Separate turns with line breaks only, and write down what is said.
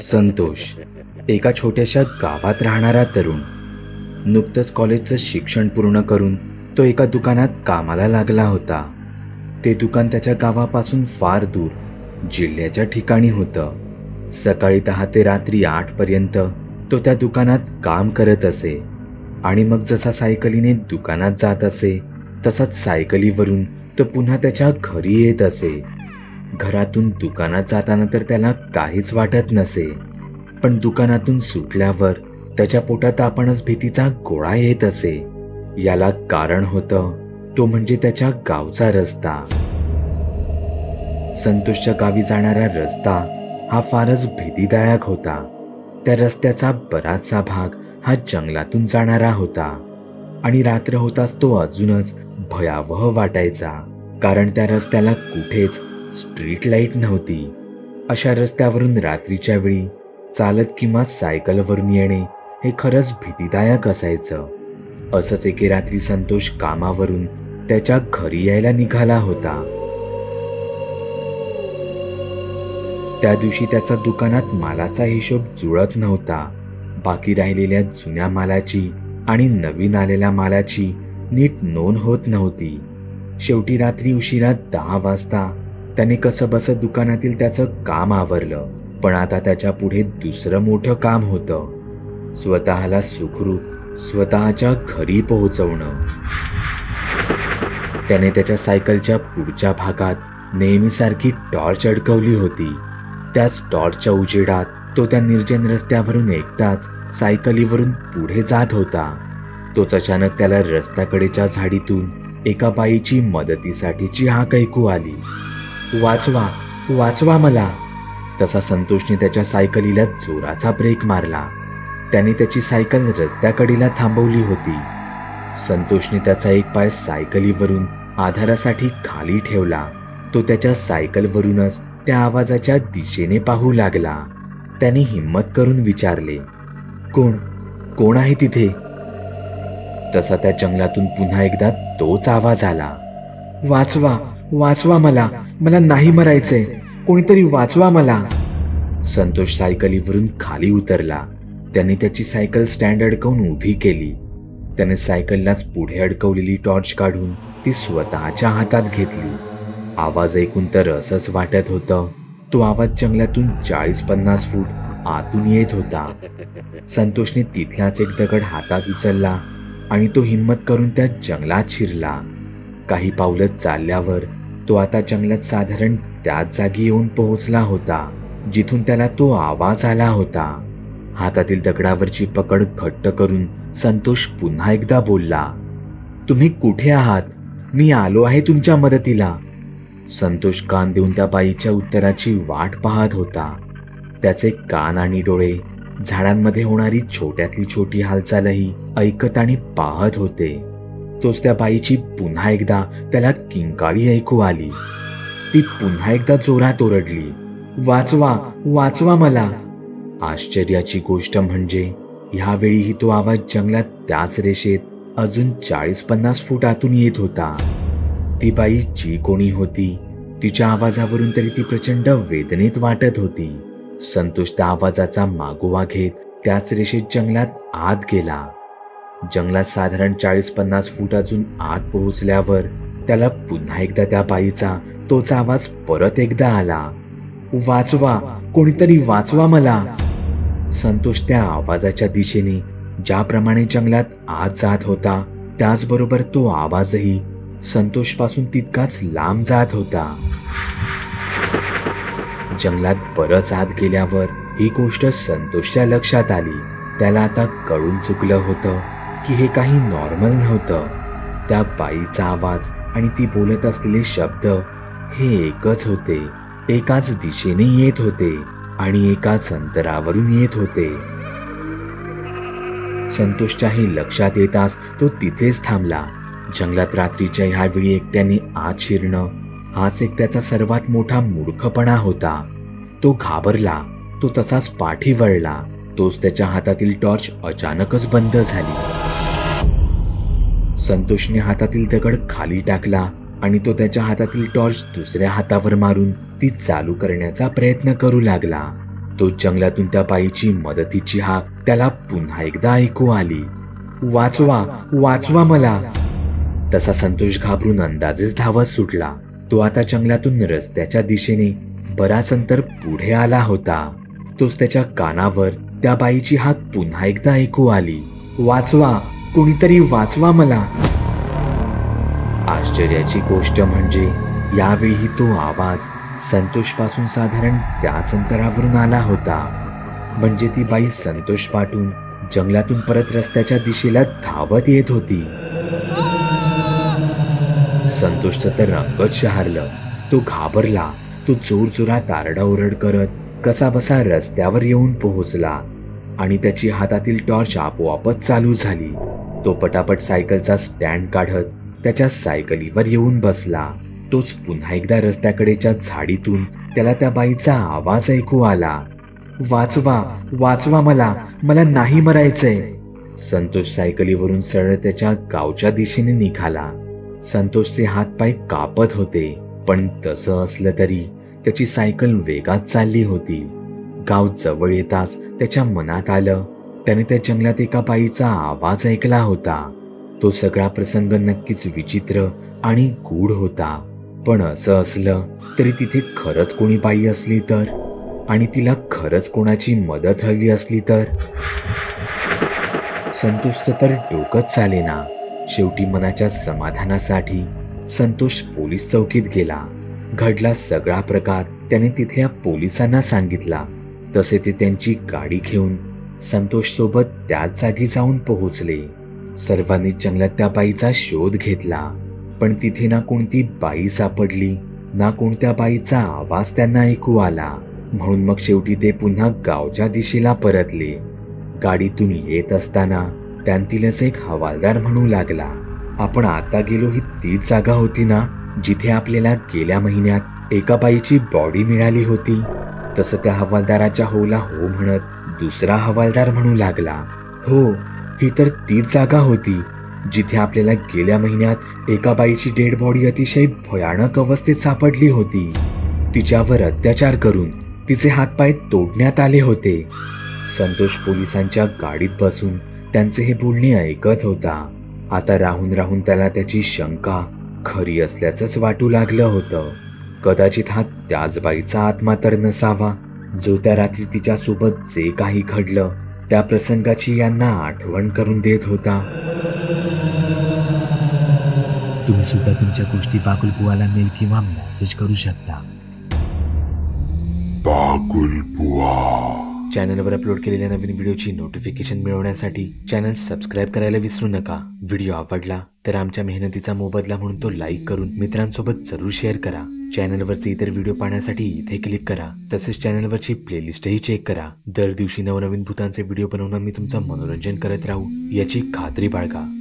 संतोष एका छोट्याशा गावात राहणारा तरुण. नुकतंच कॉलेजचं शिक्षण पूर्ण करून तो एका दुकानात कामाला लागला होता. ते दुकान त्याच्या गावापासून फार दूर जिल्ह्याच्या ठिकाणी होतं. सकाळी 10 ते रात्री 8 पर्यंत तो त्या दुकानात काम करत असे आणि मग जसा सायकलीने दुकानात जात असे तसाच सायकलीवरून तो पुन्हा त्याच्या घरी येत असे. घरातून दुकानात जाताना तर त्याला काहीच वाटत नसे, पण दुकानातून सुटल्यावर त्याच्या पोटात आपणच भीतीचा गोळा येत असे. याला कारण होतं तो म्हणजे त्याच्या गावचा रस्ता. संतोषच्या गावी जाणारा रस्ता हा फारच भीतीदायक होता. त्या रस्त्याचा बराचसा भाग हा जंगलातून जाणारा होता आणि रात्र होताच तो अजूनच भयावह वाटायचा, कारण त्या रस्त्याला कुठेच स्ट्रीट लाईट नव्हती. अशा रस्त्यावरून रात्रीच्या वेळी चालत किंवा सायकलवरून येणे हे खरंच भीतीदायक असायचं. असंच एके रात्री संतोष कामावरून त्याच्या घरी यायला निघाला होता. त्या दिवशी त्याचा दुकानात मालाचा हिशोब जुळत नव्हता. बाकी राहिलेल्या जुन्या मालाची आणि नवीन आलेल्या मालाची नीट नोंद होत नव्हती. शेवटी रात्री उशिरा 10 वाजता त्याने कसंबसं दुकानातील त्याचं काम आवरलं. पण आता त्याच्या पुढे दुसरं मोठं काम होतं, स्वतःला सुखरूप स्वतःच्या घरी पोहोचवणं. त्याने त्याच्या सायकलच्या पुढच्या भागात नेहमीसारखी टॉर्च अडकवली होती. त्याच टॉर्चच्या उजेडात तो त्या निर्जन रस्त्यावरून एकटाच सायकलीवरून पुढे जात होता. तोच अचानक त्याला रस्त्याकडेच्या झाडीतून एका बाईची मदतीसाठीची हाक ऐकू आली. वाचवा, वाचवा मला. तसा संतोषने त्याच्या सायकलीला जोराचा ब्रेक मारला. त्याने त्याची सायकल रस्त्याकडेला थांबवली होती. संतोषने त्याचा एक पाय सायकलीवरून आधारासाठी खाली ठेवला. तो त्याच्या सायकलवरूनच त्या आवाजाच्या दिशेने पाहू लागला. त्याने हिम्मत करून विचारले, कोण कोण आहे तिथे? तसा त्या जंगलातून पुन्हा एकदा तोच आवाज आला. वाचवा, वाचवा मला, मला नाही मरायचंय, कोणीतरी वाचवा मला. संतोष सायकलीवरून खाली उतरला. त्याने त्याची सायकल स्टँड अडकवून उभी केली. त्याने सायकललाच पुढे अडकवलेली टॉर्च काढून ती स्वतःच्या हातात घेतली. आवाज ऐकून तर असंच वाटत होतं तो आवाज जंगलातून 40-50 फूट आतून येत होता. संतोषने तिथलाच एक दगड हातात उचलला आणि तो हिम्मत करून त्या जंगलात शिरला. काही पावलं चालल्यावर तो आता जंगलात साधारण त्याच जागी येऊन पोहोचला होता जिथून त्याला तो आवाज आला होता. हातातील दगडावरची पकड घट्ट करून संतोष पुन्हा एकदा बोलला, तुम्ही कुठे आहात? मी आलो आहे तुमच्या मदतीला. संतोष कान देऊन त्या बाईच्या उत्तराची वाट पाहत होता. त्याचे कान आणि डोळे झाडांमध्ये होणारी छोट्यातली छोटी हालचालही ऐकत आणि पाहत होते. तोच त्या बाईची पुन्हा एकदा त्याला किंकाळी ऐकू आली. ती पुन्हा एकदा जोरात ओरडली, वाचवा, वाचवा मला. आश्चर्याची गोष्ट म्हणजे ह्यावेळीही तो आवाज जंगलात त्याच रेषेत अजून 40-50 फूट आतून येत होता. ती बाई जी कोणी होती तिच्या आवाजावरून तरी ती प्रचंड वेदनेत वाटत होती. संतोष त्या आवाजाचा मागोवा घेत त्याच रेषेत जंगलात आत गेला. जंगलात साधारण 40-50 फूट अजून आत पोहोचल्यावर त्याला पुन्हा एकदा त्या बाईचा तोच आवाज परत एकदा आला, वाचवा, कोणीतरी वाचवा मला. संतोष त्या आवाजाच्या दिशेने ज्याप्रमाणे जंगलात आत जात होता त्याचबरोबर तो आवाजही संतोष पासून तितकाच लांब जात होता. जंगलात बरंच आत गेल्यावर ही गोष्ट संतोषच्या लक्षात आली. त्याला आता कळून चुकलं होतं की हे काही नॉर्मल नव्हतं. त्या बाईचा आवाज आणि ती बोलत असलेले शब्द हे एकच होते, एकाच दिशेने येत होते आणि एकाच अंतरावरून येत होते. संतोषच्या हे लक्षात येताच तो तिथेच थांबला. जंगलात रात्रीच्या ह्यावेळी एकट्याने आत शिरणं हाच एक त्याचा सर्वात मोठा मूर्खपणा होता. तो घाबरला. तो तसाच पाठी वळला. तोच त्याच्या हातातील टॉर्च अचानकच बंद झाली. संतोषने हातातील दगड खाली टाकला आणि तो त्याच्या हातातील टॉर्च दुसऱ्या हातावर मारून ती चालू करण्याचा प्रयत्न करू लागला. तो जंगलातून त्या बाईची मदतीची हाक त्याला पुन्हा एकदा ऐकू आली. वाचवा, वाचवा मला. तसा संतोष घाबरून अंदाजेच धावत सुटला. तो आता जंगलातून रस्त्याच्या दिशेने बराच अंतर पुढे आला होता. तोच त्याच्या कानावर त्या बाईची हाक पुन्हा एकदा ऐकू आली. वाचवा, कोणीतरी वाचवा मला. आश्चर्याची गोष्ट म्हणजे यावेळी तो आवाज संतोष पासून साधारण त्याच अंतरावरून आला होता. म्हणजे ती बाई संतोष पाठून जंगलातून परत रस्त्याच्या दिशेला धावत येत होती. संतोषचं तर रंगच शहारलं. तो घाबरला. तो जोरजोरात आरडाओरड करत कसा बसा रस्त्यावर येऊन पोहोचला आणि त्याची हातातील टॉर्च आपोआपच चालू झाली. तो पटापट सायकलचा स्टँड काढत त्याच्या सायकलीवर येऊन बसला. तोच पुन्हा एकदा रस्त्याकडेच्या झाडीतून त्याला त्या बाईचा आवाज ऐकू आला. वाचवा, वाचवा मला, मला नाही मरायचंय. संतोष सायकलीवरून सरळ त्याच्या गावच्या दिशेने निघाला. संतोषचे हातपाय कापत होते, पण तसं असलं तरी त्याची सायकल वेगात चालली होती. गाव जवळ येताच त्याच्या मनात आलं त्याने त्या जंगलात एका बाईचा आवाज ऐकला होता. तो सगळा प्रसंग नक्कीच विचित्र आणि गूढ होता. पण असं असलं तरी तिथे खरंच कोणी बाई असली तर, आणि तिला खरंच कोणाची मदत हवी असली तर. संतोषचं तर डोकंच चालेना. शेवटी मनाच्या समाधानासाठी संतोष पोलीस चौकीत गेला. घडला सगळा प्रकार त्याने तिथल्या पोलिसांना सांगितला. तसे ते त्यांची गाडी घेऊन संतोष सोबत त्याच जागी जाऊन पोहोचले. सर्वांनी जंगलात त्या बाईचा शोध घेतला, पण तिथे ना कोणती बाई सापडली, ना कोणत्या बाईचा आवाज त्यांना ऐकू आला. म्हणून मग शेवटी ते पुन्हा गावच्या दिशेला परतले. गाडीतून येत असताना त्यांतीलच एक हवालदार म्हणू लागला, आपण आता गेलो ही तीच जागा होती ना जिथे आपल्याला गेल्या महिन्यात एका बाईची बॉडी मिळाली होती. तसं त्या हवालदाराच्या होला हो म्हणत दुसरा हवालदार म्हणू लागला, हो, ही तर तीच जागा होती जिथे आपल्याला गेल्या महिन्यात एका बाईची डेड बॉडी अतिशय भयानक अवस्थेत सापडली होती. तिच्यावर अत्याचार करून तिचे हातपाय तोडण्यात आले होते. संतोष पोलिसांच्या गाडीत बसून त्यांचे हे बोलणे ऐकत होता. आता राहून राहून त्याला त्याची शंका खरी असल्याचंच वाटू लागलं होतं. कदाचित हा त्याच बाईचा आत्मा तर नसावा जो त्या रात्री तिच्यासोबत जे काही घडलं त्या प्रसंगाची यांना आठवण करून देत होता.
तुम्ही सुद्धा तुमच्या गोष्टी बाकुलबुवाला मेल किंवा मेसेज करू शकता.
चॅनलवर अपलोड केलेल्या नवीन व्हिडिओची नोटिफिकेशन मिळवण्यासाठी चॅनल सबस्क्राईब करायला विसरू नका. व्हिडिओ आवडला तर आमच्या मेहनतीचा मोबदला म्हणून तो लाईक करून मित्रांसोबत जरूर शेअर करा. चॅनलवरचे इतर व्हिडिओ पाहण्यासाठी इथे क्लिक करा. तसेच चॅनलवरची प्लेलिस्टही चेक करा. दर दिवशी नवनवीन भूतांचे व्हिडिओ बनवून मी तुमचं मनोरंजन करत राहू याची खात्री बाळगा.